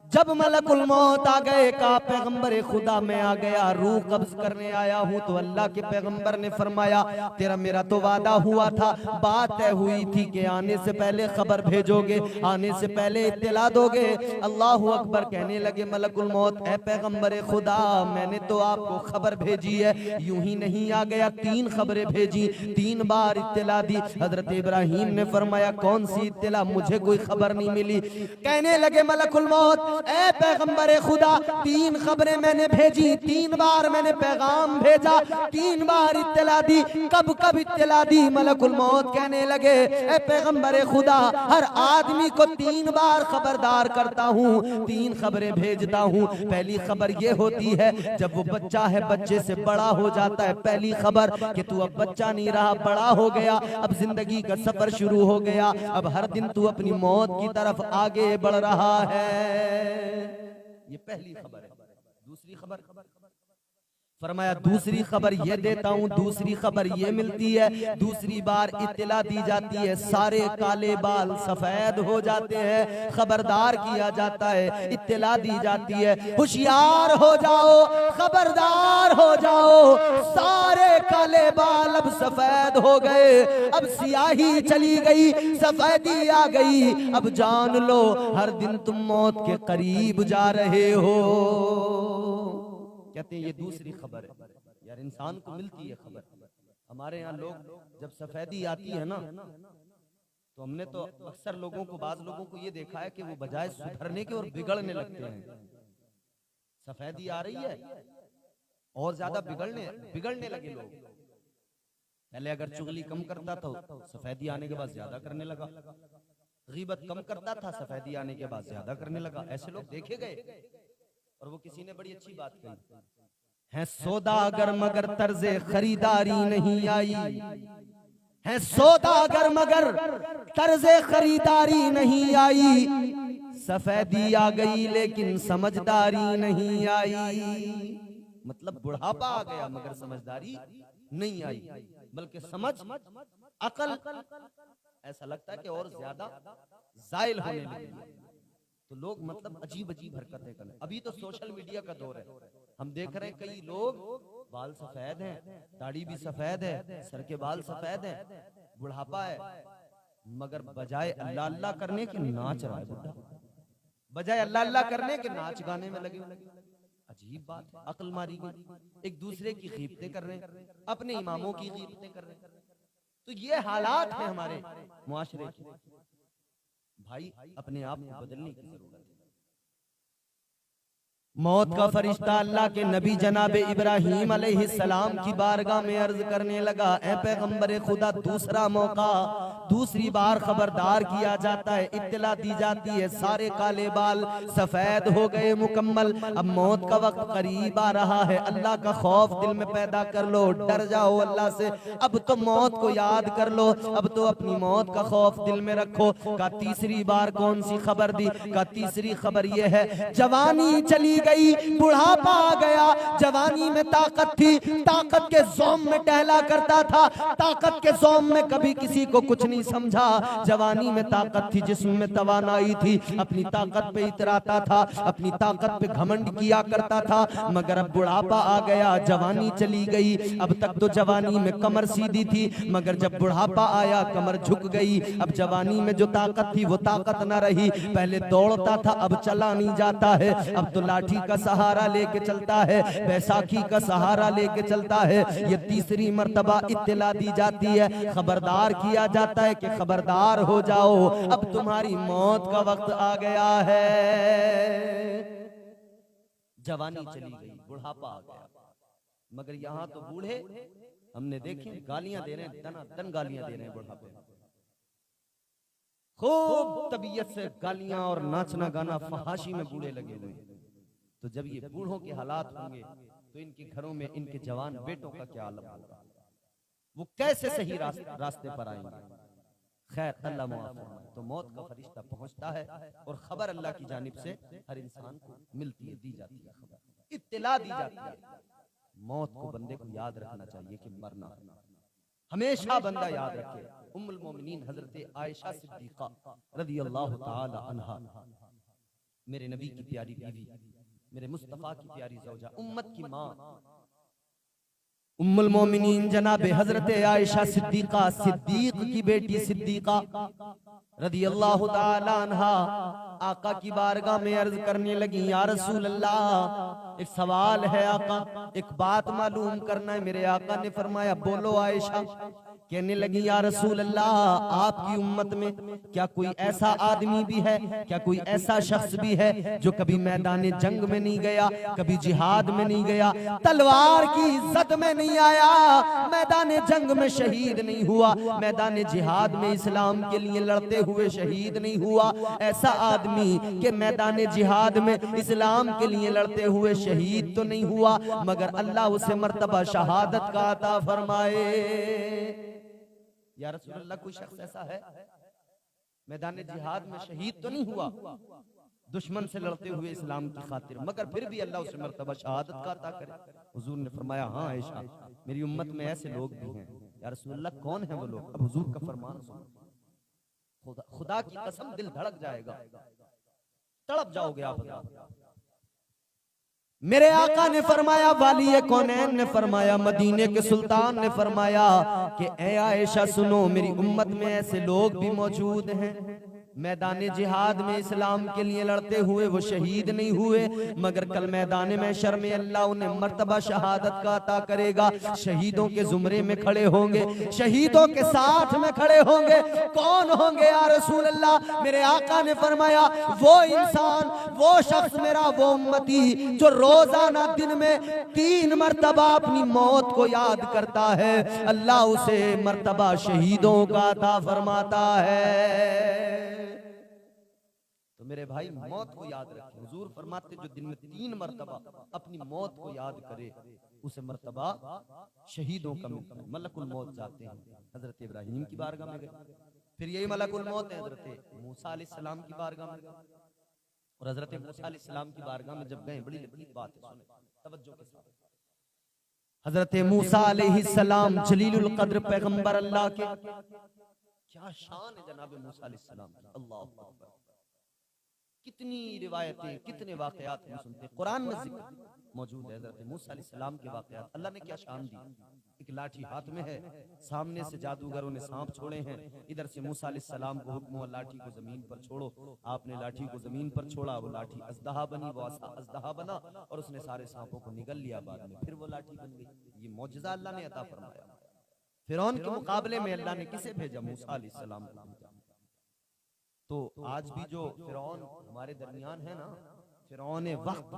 जब मलकुल मौत आ गए, कहा पैगंबर खुदा मैं आ गया, रूह कब्ज करने आया हूं, तो अल्लाह के पैगंबर ने फरमाया, तेरा मेरा तो वादा हुआ था, बात तय हुई थी कि आने से पहले खबर भेजोगे, आने से पहले इत्तिला दोगे। अल्लाह अकबर कहने लगे मलकुल मौत, ऐ पैगंबर खुदा, मैंने तो आपको खबर भेजी है, यूं ही नहीं आ गया, 3 खबरें भेजी, 3 बार इत्तिला दी। हजरत इब्राहीम ने फरमाया, कौन सी इत्तिला, मुझे कोई खबर नहीं मिली। कहने लगे मलकुल मौत, ऐ पैगंबर खुदा, 3 खबरें मैंने भेजी, 3 बार मैंने पैगाम भेजा, 3 बार इत्तिला दी, कब कब इत्तिला दी? मलकुल मौत कहने लगे, ऐ पैगंबर खुदा, हर आदमी को 3 बार खबरदार करता हूँ, 3 खबरें भेजता हूँ। पहली खबर ये होती है जब वो बच्चा है, बच्चे से बड़ा हो जाता है, पहली खबर कि तू अब बच्चा नहीं रहा, बड़ा हो गया, अब जिंदगी का सफर शुरू हो गया, अब हर दिन तू अपनी मौत की तरफ आगे बढ़ रहा है। ये पहली खबर है। दूसरी खबर फरमाया, दूसरी खबर ये देता हूँ, दूसरी खबर ये मिलती है, दूसरी बार इत्तिला दी जाती है, सारे काले बाल सफेद हो जाते हैं, खबरदार किया जाता है, इत्तिला दी जाती है, होशियार हो जाओ, खबरदार हो जाओ, सारे काले बाल अब सफेद हो गए, अब सियाही चली गई, सफेदी आ गई, अब जान लो हर दिन तुम मौत के करीब जा रहे हो। कहते हैं ये दूसरी खबर है। यार इंसान को मिलती है खबर। हमारे यहाँ लोग जब सफेदी आती है ना, तो हमने तो अक्सर लोगों को, बाज लोगों को ये देखा है कि वो बजाय सुधरने के और बिगड़ने लगते हैं। सफेदी आ रही है और ज्यादा बिगड़ने लगे लोग। पहले अगर चुगली कम करता था, सफेदी आने के बाद ज्यादा करने लगा, गीबत कम करता था, सफेदी आने के बाद ज्यादा करने लगा। ऐसे लोग देखे गए। और वो किसी ने बड़ी अच्छी बात कही है, सौदागर मगर तर्जे खरीदारी नहीं आई है, सौदागर मगर तर्जे खरीदारी नहीं आई, सफेदी आ गई लेकिन समझदारी नहीं आई। मतलब बुढ़ापा आ गया मगर समझदारी नहीं आई, बल्कि समझ, अकल, ऐसा लगता है कि और ज्यादा जायल होने लगी। तो लोग मतलब अजीब अजीब हरकतें करने। अभी तो सोशल मीडिया का दौर है, हम देख रहे हैं कई लोग बाल सफेद हैं, दाढ़ी भी सफेद है, सर के बाल सफेद हैं, बुढ़ापा है, मगर बजाय अल्लाह अल्लाह करने के नाच रहा है बुढ़ा, बजाय अल्लाह अल्लाह करने के नाच गाने में लगे। अजीब बात है, अक्ल मारी गई। एक दूसरे की गीबतें कर रहे हैं, अपने इमामों की गीबतें कर रहे हैं। तो ये हालात है हमारे मुआशरे के। भाई अपने आप को बदलने की जरूरत है। मौत का फरिश्ता अल्लाह के नबी जनाब इब्राहीम अलैहिस्सलाम की बारगाह में अर्ज करने लगा, ए पैगंबर खुदा, दूसरा मौका, दूसरी बार खबरदार किया जाता है, इत्तला दी जाती है, सारे काले बाल सफेद हो गए मुकम्मल, अब मौत का वक्त करीब आ रहा है, अल्लाह का खौफ दिल में पैदा कर लो, डर जाओ अल्लाह से, अब तो मौत को याद कर लो, अब तो अपनी मौत का खौफ दिल में रखो। का तीसरी बार कौन सी खबर दी? का तीसरी खबर यह है, जवानी चली गई, बुढ़ापा आ गया, जवानी में ताकत थी, ताकत के ज़ौम में टहला करता था, ताकत के ज़ौम में कभी किसी को कुछ नहीं समझा, जवानी में ताकत थी, जिस्म में तवानाई थी, अपनी ताकत पे इतराता था, अपनी ताकत पे घमंड किया करता था, मगर अब बुढ़ापा आ गया, जवानी चली गई, अब तक तो जवानी में कमर सीधी थी, मगर जब बुढ़ापा आया कमर झुक गई, अब जवानी में जो ताकत थी वो ताकत न रही, पहले दौड़ता था अब चला नहीं जाता है, अब तो लाठी का सहारा लेके चलता है, बैसाखी का सहारा लेके चलता है। ये तीसरी मर्तबा इत्तला दी जाती है, खबरदार किया जाता है कि खबरदार हो जाओ, अब तुम्हारी मौत का वक्त आ गया है। जवानी चली गई, बुढ़ापा आ गया, मगर यहाँ तो बूढ़े हमने देखे गालियां दे रहे हैं, दन गालियां दे रहे हैं बुढ़ापे, खूब तबीयत से गालियां और नाचना गाना फहाशी में बूढ़े लगे हुए। तो जब ये बूढ़ों के हालात होंगे तो इनके घरों में इनके जवान बेटों का क्या आलम होगा, वो कैसे सही रास्ते पर आएंगे। खैर अल्लाह माफ फरमाए। तो मौत का फरिश्ता पहुंचता है और खबर अल्लाह की जानिब से हर इंसान को मिलती है, दी जाती है, खबर इत्तला दी जाती है। मौत को बंदे को याद रखना चाहिए कि मरना हमेशा बंदा याद रखे। उम्मुल मोमिनीन हजरत आयशा सिद्दीका रज़ियल्लाहु ताला अन्हा, मेरे नबी की प्यारी बीवी, मेरे मुस्तफा की प्यारी ज़ौजा, उम्मत की माँ, उम्मुल मोमिनीन जनाब हजरत आयशा सिद्दीका, सिद्दीक की बेटी सिद्दीका रज़ियल्लाहु ताला अन्हा आका की बारगाह में अर्ज करने लगी, या रसूल अल्लाह, एक सवाल है आका, एक बात मालूम करना है। मेरे आका ने फरमाया, बोलो आयशा। कहने लगी, या रसूल अल्लाह, आपकी उम्मत में क्या कोई ऐसा आदमी भी है, क्या कोई ऐसा शख्स भी है जो कभी मैदान जंग में नहीं गया, कभी जिहाद में नहीं गया, तलवार की इज्जत में नहीं आया, मैदान जंग में शहीद नहीं हुआ, मैदान जिहाद में इस्लाम के लिए लड़ते हुए शहीद नहीं हुआ, ऐसा आदमी के मैदान जिहाद में इस्लाम के लिए लड़ते हुए शहीद तो नहीं हुआ, मगर अल्लाह उसे मर्तबा शहादत का अता फरमाए। या रसूल अल्लाह, कोई शख्स ऐसा है मैदान जिहाद में शहीद तो नहीं हुआ, दुश्मन से लड़ते हुए इस्लाम की खातिर, मगर फिर भी अल्लाह उसे मर्तबा शहादत का अता करे। हुजूर ने फरमाया, हाँ आयशा, मेरी उम्मत में ऐसे लोग भी हैं। या रसूल अल्लाह, कौन है वो लोग? अब हुजूर का फरमान सुनो, खुदा की कसम दिल धड़क जाएगा, तड़प जाओगे आप। मेरे आका ने फरमाया, वाली कौनैन ने फरमाया, मदीने के सुल्तान ने फरमाया कि ए आयशा सुनो, मेरी उम्मत में ऐसे लोग भी मौजूद हैं, मैदान जिहाद में इस्लाम के लिए लड़ते हुए वो शहीद नहीं हुए, मगर कल मैदान में शर्म अल्लाह उन्हें मर्तबा शहादत का अता करेगा, शहीदों के जुमरे में खड़े होंगे, शहीदों के साथ में खड़े होंगे। कौन होंगे या रसूल अल्लाह? मेरे आका ने फरमाया, वो इंसान, वो शख्स, मेरा वो उम्मती जो रोजाना दिन में 3 मर्तबा अपनी मौत को याद करता है, अल्लाह उसे मर्तबा शहीदों का अता फरमाता है। तो मेरे भाई, मौत को याद रखें। हुजूर फरमाते, जो दिन में 3 मर्तबा अपनी मौत को याद करे, उसे मर्तबा शहीदों का मिलता है। मलकुल मौत जाते हैं, हजरत इब्राहीम की बारगाह में गए, फिर यही मलकुल मौत है हजरत मूसा अलैहिस्सलाम की बारगाह में गए, और हजरत मूसा अलैहिस्सलाम की बारगाह में जब गए, बड़ी बड़ी बात है, सुने तवज्जो के साथ। हजरत मूसा अलैहिस्सलाम जलीलुल कद्र पैगंबर अल्लाह के, क्या शान है जनाब मूसा अलैहिस्सलाम की, अल्लाह अकबर। कितनी रिवायतें, कितने वाकयात हम सुनते हैं, कुरान में जिक्र मौजूद है हजरत मूसा अलैहिस्सलाम के वाकयात। अल्लाह ने क्या शान दी, एक लाठी हाथ में है, सामने से जादूगरों ने सांप छोड़े हैं, इधर से मूसा अलैहिस्सलाम को हुक्म हुआ, लाठी को जमीन पर छोड़ो, आपने लाठी को जमीन पर छोड़ा, वो लाठी अजदहा बनी, वो अजदहा बना, और उसने सारे सांपों को निगल लिया, बाद में फिर वो लाठी बन गई। ये मौजज़ा अल्लाह ने अता फरमाया। फिरौन के मुकाबले में अल्लाह ने किसे भेजा? मूसा अलैहिस्सलाम को भेजा। तो आज भी जो फिरौन हमारे दरमियान है ना, फिरौन वक्त,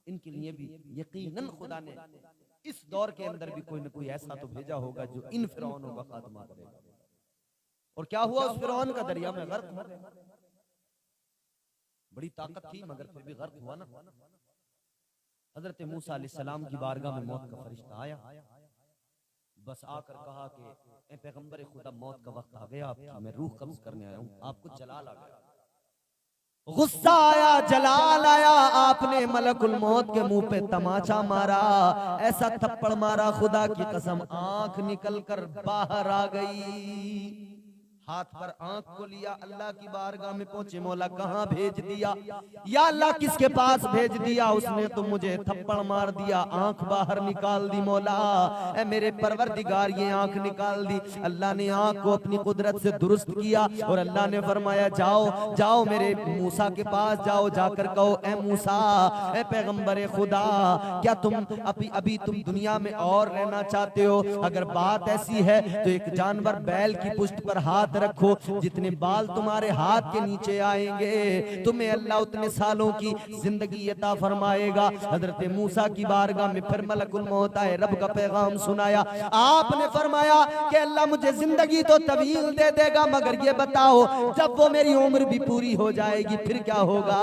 इनके लिए भी यकीनन खुदा ने इस दौर के अंदर भी कोई न कोई ऐसा तो भेजा होगा जो इन फिरौनों का खात्मा करेगा। और क्या हुआ? उस फिरौन का दरिया में गर्क हुआ। बड़ी ताकत थी मगर फिर भी गर्क हुआ ना। हजरत मूसा अलैहिस्सलाम की बारगाह में मौत का फरिश्ता आया, बस आकर कहा कि ए पैगंबर खुदा, मौत का वक्त आ गया आपकी, मैं रूह कब्ज करने आया हूं, आपको जलाल आ गया। गुस्सा आया, जलाल आया, आपने मलकुल मौत के मुंह पे तमाचा मारा, ऐसा थप्पड़ मारा खुदा की कसम आंख निकल कर बाहर आ गई। हाथ पर आंख को लिया, अल्लाह की बारगाह में पहुंचे, मौला कहां भेज दिया? या अल्लाह किसके पास भेज दिया? उसने तो मुझे थप्पड़ मार दिया, आंख बाहर निकाल दी। मौला ए मेरे परवरदिगार, ये आंख निकाल दी। अल्लाह ने आंख को अपनी कुदरत से दुरुस्त किया और अल्लाह ने फरमाया जाओ जाओ मेरे मूसा के पास जाओ, जाकर कहो ए मूसा, ए पैगंबर खुदा, क्या तुम अभी तुम दुनिया में और रहना चाहते हो? अगर बात ऐसी है तो एक जानवर बैल की पुष्ट पर हाथ रखो, जितने बाल तुम्हारे हाथ के नीचे आएंगे तुम्हें अल्लाह उतने सालों की जिंदगी अता फरमाएगा। हजरत मूसा की बारगाह में फिर मलकुल मौत आए, रब का पैगाम सुनाया। आपने फरमाया कि अल्लाह मुझे जिंदगी तो तवील दे देगा, मगर ये बताओ जब वो मेरी उम्र भी पूरी हो जाएगी फिर क्या होगा?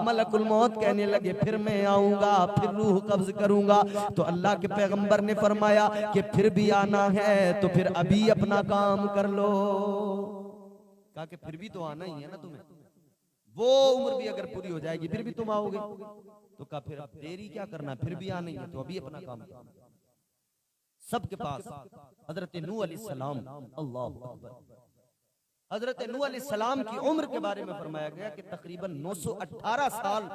मलकुल मौत कहने लगे फिर मैं आऊंगा, फिर रूह कब्ज करूंगा। तो अल्लाह के पैगंबर ने फरमाया कि फिर भी आना है तो फिर अभी अपना काम कर लो। कहा कि फिर भी तो आना ही है ना तुम्हें, वो उम्र भी अगर पूरी हो जाएगी फिर भी तुम आओगे। तो कहा फिर अब देरी क्या करना, फिर भी आना ही है तो अभी अपना काम करना। सबके पास हजरत नूह अलैहिस्सलाम, अल्लाह अकबर, हजरत नूह अलैहिस्सलाम की उम्र के बारे में फरमाया गया कि तकरीबन 918 साल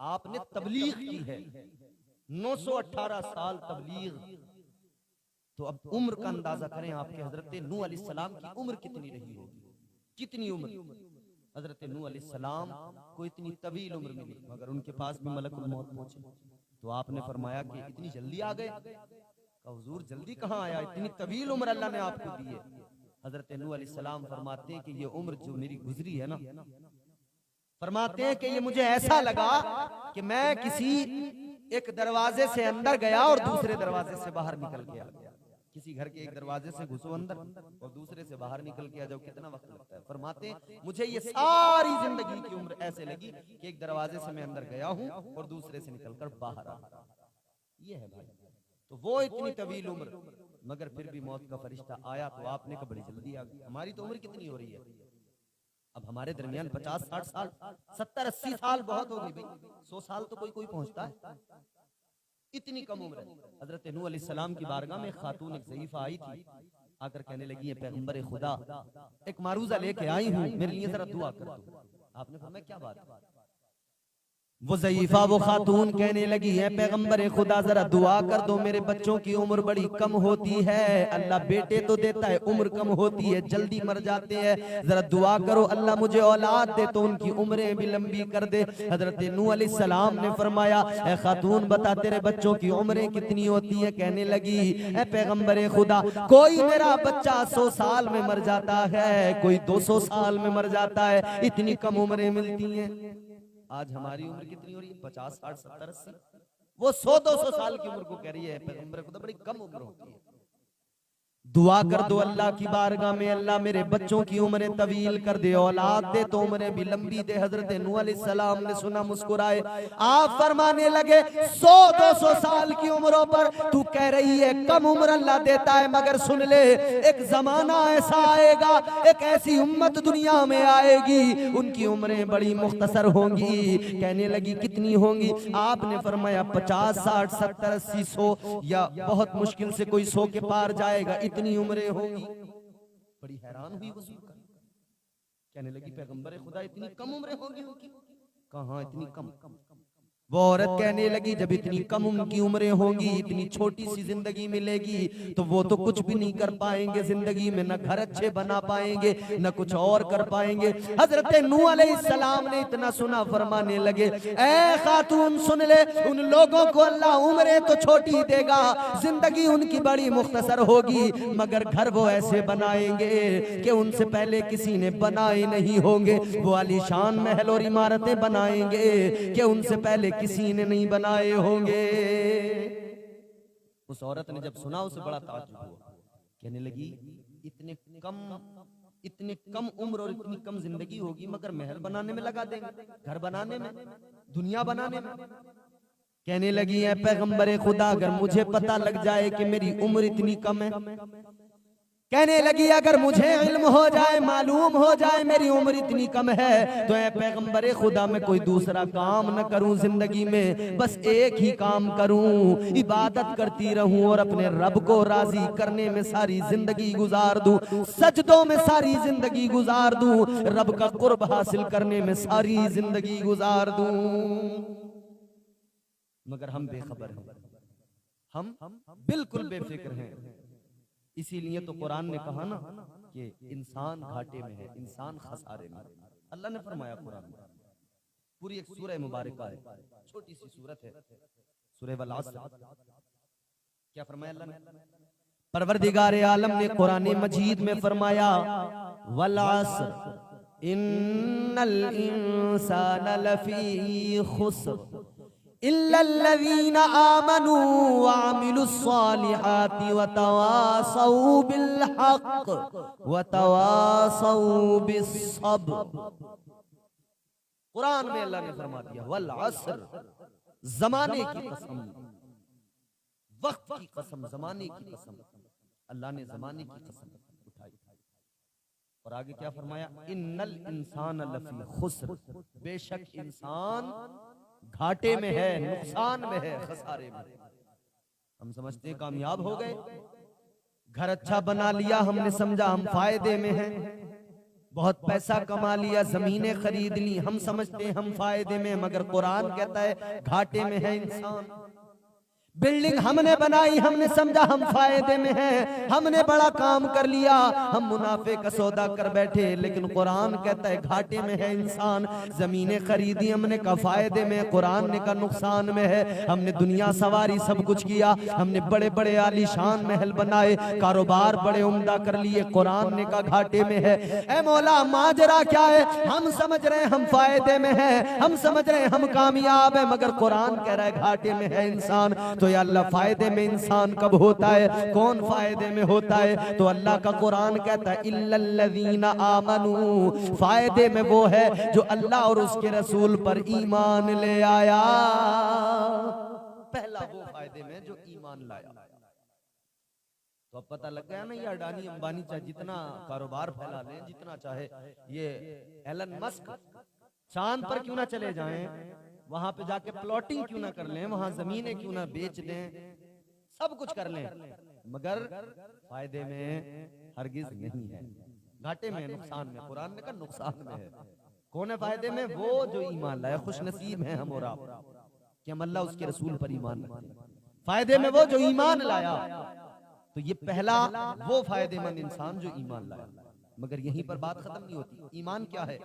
आपने तबलीग की है। 918 साल तबलीग। तो अब उम्र का अंदाजा करें आपके हजरत नूह अलैहिस्सलाम की उम्र कितनी रही होगी, कितनी उम्र। हजरत नूह अलैहिस्सलाम को इतनी तवील उम्र मिली मगर उनके पास भी मलकुल मौत पहुंचे। तो आपने फरमाया कि इतनी जल्दी आ गए? हुजूर जल्दी कहाँ आया, इतनी तवील उम्र अल्लाह ने आपको दी है। हजरत नूह अलैहिस्सलाम फरमाते हैं कि ये उम्र जो मेरी गुजरी है ना, फरमाते हैं कि ये मुझे ऐसा लगा कि मैं किसी एक दरवाजे से अंदर गया और दूसरे दरवाजे से बाहर निकल के आ गया। किसी घर के एक दरवाजे से घुसो अंदर और दूसरे से बाहर निकल के आ जाओ, कितना वक्त लगता है? फरमाते हैं मुझे ये सारी जिंदगी की उम्र ऐसे लगी कि एक दरवाजे से मैं अंदर गया हूं और दूसरे से निकलकर बाहर आ गया। ये है भाई, तो वो इतनी तवील उम्र, मगर फिर भी मौत का फरिश्ता आया तो आपने कहा बड़ी जल्दी आ गई। हमारी तो उम्र कितनी हो रही है अब? हमारे दरमियान 50-60 साल, 70-80 साल बहुत हो गई भाई। 100 साल तो कोई पहुंचता है, इतनी कम उम्र है। हजरत नूह अलैहिस्सलाम की बारगाह में खातून एक ज़ईफा आई थी, आकर कहने लगी है पैगंबर खुदा, एक मारूजा लेके आई हूं, मेरे लिए जरा दुआ कर दो। आपने फरमाया क्या बात है? वो ज़ईफा, वो खातून कहने लगी है पैगंबर खुदा जरा दुआ कर दो, मेरे बच्चों की उम्र बड़ी कम होती है। अल्लाह बेटे तो देता है, उम्र कम होती है, जल्दी मर जाते हैं, जरा दुआ करो अल्लाह मुझे औलाद दे तो उनकी उम्रें भी लंबी कर दे। हजरत नूह अलैहिस्सलाम ने फरमाया ए खातून बता तेरे बच्चों की उम्रें कितनी होती है? कहने लगी ए पैगंबर खुदा, कोई मेरा बच्चा 100 साल में मर जाता है, कोई 200 साल में मर जाता है, इतनी कम उम्रें मिलती हैं। आज हमारी उम्र कितनी हो रही है? 50, 60, 70, 80। वो 100-200 साल की उम्र को कह रही है पैगंबर खुदा बड़ी कम उम्र होती है। दुआ कर दो अल्लाह की बारगाह में, अल्लाह मेरे बच्चों की उम्रें तवील कर दे, औलाद दे तो उम्रें भी लंबी दे। हजरत नूह अलैहिस्सलाम ने सुना, मुस्कुराए, आप फरमाने लगे 100-200 साल की उम्रों पर तू कह रही है कम उम्र अल्लाह देता है, मगर सुन ले एक जमाना ऐसा आएगा, एक ऐसी उम्मत दुनिया में आएगी उनकी उम्रें बड़ी मुख्तसर होंगी। कहने लगी कितनी होंगी? आपने फरमाया 50, 60, 70, 80, 100 या बहुत मुश्किल से कोई 100 के पार जाएगा, इतनी उम्रें होंगी। बड़ी हैरान हुई वो सुनकर, कहने लगी पैगंबर खुदा इतनी कम उम्रें होंगी उनकी? कहां इतनी कम? वो औरत कहने लगी जब इतनी कम उनकी उम्रें होंगी, इतनी छोटी सी जिंदगी मिलेगी, तो वो तो कुछ भी नहीं कर पाएंगे जिंदगी में, न घर अच्छे बना पाएंगे, न कुछ और कर पाएंगे। हजरत नूह अलैहिस्सलाम ने इतना सुना, फरमाने लगे ऐ खातून सुन ले, उन लोगों को अल्लाह उम्रें तो छोटी देगा, जिंदगी उनकी बड़ी मुख्तसर होगी, मगर घर वो ऐसे बनाएंगे कि उनसे पहले किसी ने बनाए नहीं होंगे। वो आलीशान महल और इमारतें बनाएंगे कि उनसे पहले किसी ने नहीं बनाए होंगे। उस औरत ने जब सुना उसे बड़ा ताज्जुब हुआ, कहने लगी इतने कम उम्र और इतनी कम जिंदगी होगी, मगर महल बनाने में लगा देंगे, घर बनाने में, दुनिया बनाने में। कहने लगी है पैगंबरे खुदा, अगर मुझे पता लग जाए कि मेरी उम्र इतनी कम है, कहने लगी अगर मुझे इल्म हो जाए, मालूम हो जाए मेरी उम्र इतनी कम है, तो ऐ पैगंबरे खुदा मैं कोई दूसरा काम न करूं जिंदगी में, बस एक ही काम करूं, इबादत करती रहूं और अपने रब को राजी करने में सारी जिंदगी गुजार दूं, सजदों में सारी जिंदगी गुजार दूं, रब का कुर्ब हासिल करने में सारी जिंदगी गुजार दूं। मगर हम बेखबर हैं, हम बिल्कुल बेफिक्र हैं। इसीलिए तो कुरान ने कहा ना कि इंसान घाटे में है, इंसान खसारे में है। अल्लाह ने फरमाया कुरान में, पूरी एक सूरह मुबारका है, छोटी सी सूरत है, सूरह वल अस्र। क्या फरमाया अल्लाह ने? परवरदिगार आलम ने कुरान मजीद में फरमाया वल अस्र इन्नल इंसाना लफी खुस्र इल्लल्लज़ीना आमनू व अमिलुस्सालिहाति व तवासौ बिल हक़ व तवासौ बिस्सब्र। कुरान में अल्लाह ने फरमा दिया वल अस्र, जमाने की कसम, वक्त की कसम, जमाने की कसम, अल्लाह ने जमाने की कसम उठाई। और आगे क्या फरमाया? इन्नल इंसान लफी खुस्र, बेशक इंसान घाटे में है, नुकसान में है, खसारे में। हम समझते हैं कामयाब हो गए, घर अच्छा बना लिया, हमने समझा हम फायदे में हैं, बहुत पैसा कमा लिया, जमीनें खरीद ली, हम समझते हैं हम फायदे में, मगर कुरान कहता है घाटे में है इंसान। बिल्डिंग हमने बनाई, हमने समझा हम फायदे में हैं, हमने बड़ा काम कर लिया, हम मुनाफे का सौदा कर बैठे, लेकिन कुरान कहता है घाटे में है इंसान। जमीनें खरीदी, हमने कहा फायदे में, कुरान ने कहा नुकसान में है। हमने दुनिया सवारी, सब कुछ किया, हमने बड़े बड़े आलीशान महल बनाए, कारोबार बड़े उम्दा कर लिए, कुरान ने कहा घाटे में है। ए मौला माजरा क्या है? हम समझ रहे हैं हम फायदे में हैं, हम समझ रहे हैं हम कामयाब है, मगर कुरान कह रहा है घाटे में है इंसान। तो या अल्लाह फायदे में इंसान कब होता है? कौन फायदे में होता है? तो अल्लाह का कुरान कहता है इल्लल्लज़ीना आमनू, फायदे में वो है जो अल्लाह और उसके रसूल पर ईमान ले आया। पहला वो फायदे में जो ईमान लाया। तो अब पता लग गया ना, ये अडानी अंबानी चाहे जितना कारोबार फैला लें, जितना चाहे, ये एलन मस्क चांद पर क्यों ना चले जाएं, वहां पे जाके प्लॉटिंग क्यों ना कर लें, वहां जमीनें क्यों ना बेच दें, सब कुछ कर लें, मगर फायदे में हरगिज नहीं है, घाटे में, नुकसान में। कुरान ने कहा नुकसान में है। कौन है फायदे में? वो जो ईमान लाया। खुश नसीब है हम और आप कि हम अल्लाह उसके रसूल पर ईमान रखते हैं। फायदे में वो जो ईमान लाया। तो ये पहला वो फायदेमंद इंसान जो ईमान लाया। मगर यहीं पर बात खत्म नहीं होती। ईमान क्या है?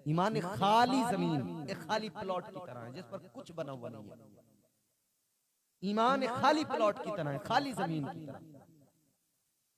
ईमान एक खाली जमीन, एक खाली प्लॉट की तरह है जिस पर कुछ बना हुआ नहीं है। ईमान एक खाली प्लॉट की तरह है, खाली जमीन की तरह।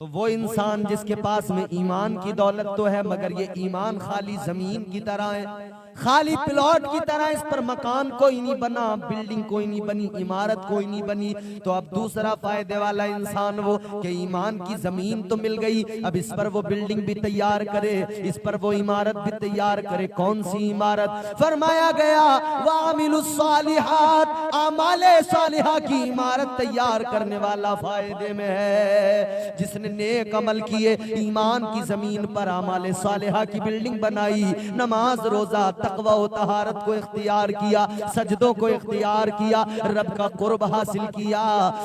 तो वो इंसान जिसके पास में ईमान की दौलत तो है, मगर ये ईमान खाली जमीन की तरह है, खाली प्लॉट की तरह, इस पर मकान कोई नहीं बना, बिल्डिंग कोई नहीं बनी, इमारत कोई नहीं बनी। तो अब दूसरा फायदे वाला इंसान वो कि ईमान की जमीन तो मिल गई, अब इस पर वो बिल्डिंग भी तैयार करे, इस पर वो इमारत भी तैयार करे। कौन सी इमारत? फरमाया गया वामिलुस्सालिहात, आमाले सालिहा की इमारत तैयार करने वाला फायदे में है। जिसने नेक अमल किए, ईमान की जमीन पर आमाले सालिहा की बिल्डिंग बनाई, नमाज रोजा तकवा और तहारत को इख्तियार किया, सजदों को इख्तियार किया, रब का कुर्ब हासिल किया,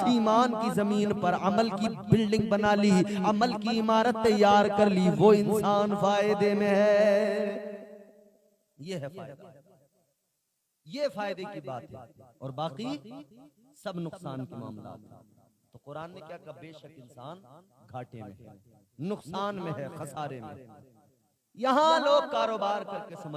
ईमान की जमीन पर अमल की बिल्डिंग बना ली, अमल की इमारत तैयार कर ली, वो इंसान फायदे में है। ये है फायदा, ये फायदे की बात है, और बाकी सब नुकसान के मामला था। तो कुरान ने क्या कहा, बेशक इंसान घाटे में है, नुकसान में है, खसारे में। यहां लोग कारोबार करके समझ